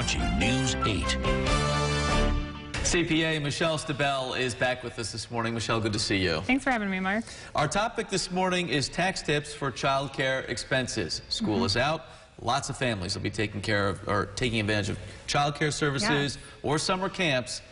watching News 8. CPA Michelle Staebell is back with us this morning. Michelle, good to see you. Thanks for having me, Mark. Our topic this morning is tax tips for child care expenses. School is out. Lots of families will be taking advantage of child care services or summer camps.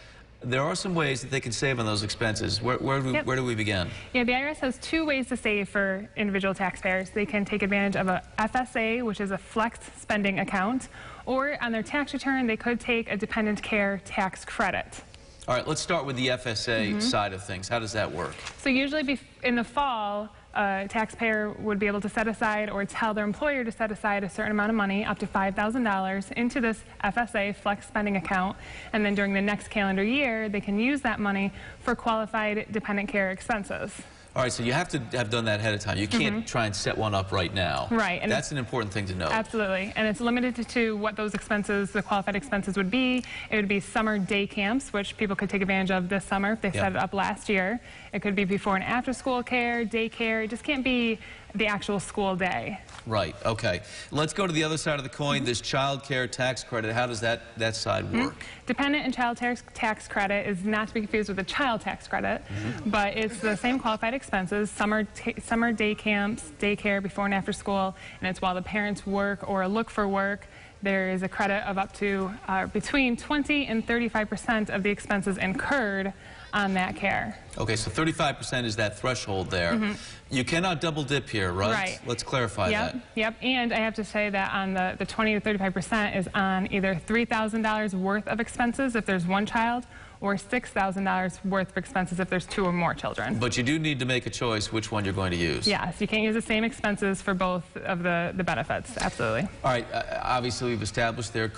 There are some ways that they can save on those expenses. Where do we begin? Yeah, the IRS has two ways to save for individual taxpayers. They can take advantage of a FSA, which is a flex spending account, or on their tax return, they could take a dependent care tax credit. All right, let's start with the FSA side of things. How does that work? So usually in the fall, a taxpayer would be able to set aside or tell their employer to set aside a certain amount of money, up to $5,000, into this FSA flex spending account, and then during the next calendar year, they can use that money for qualified dependent care expenses. All right, so you have to have done that ahead of time. You can't try and set one up right now. Right. And that's an important thing to know. Absolutely. And it's limited to what those expenses, the qualified expenses would be. It would be summer day camps, which people could take advantage of this summer if they set it up last year. It could be before and after school care, daycare. It just can't be the actual school day. Right. Okay. Let's go to the other side of the coin, this child care tax credit. How does that side work? Dependent and child tax credit is not to be confused with the child tax credit, but it's the same qualified expenses, summer day camps, daycare, before and after school, and it's while the parents work or look for work. There is a credit of up to between 20 and 35% of the expenses incurred on that care. Okay, so 35% is that threshold there. You cannot double dip here, right? Right. Let's clarify that. Yep, and I have to say that on the 20 to 35% is on either $3,000 worth of expenses if there's one child, or $6,000 worth of expenses if there's two or more children. But you do need to make a choice which one you're going to use. Yes, you can't use the same expenses for both of the benefits, absolutely. All right, obviously we've established there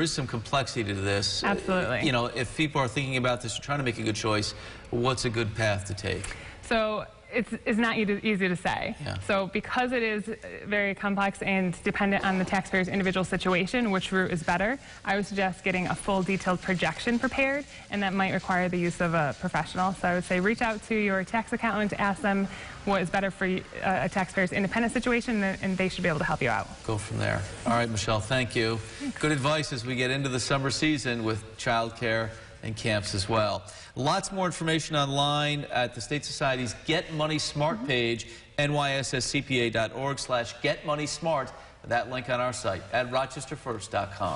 is some complexity to this. Absolutely. You know, if people are thinking about this, trying to make a good choice, what's a good path to take? So it's not easy to say. So because it is very complex and dependent on the taxpayer's individual situation, which route is better, I would suggest getting a full detailed projection prepared, and that might require the use of a professional. So I would say reach out to your tax accountant to ask them what is better for a taxpayer's independent situation, and they should be able to help you out. Go from there. All right, Michelle, thank you. Good advice as we get into the summer season with child care and camps as well. Lots more information online at the State Society's Get Money Smart page, nysscpa.org/getmoneysmart. That link on our site at rochesterfirst.com.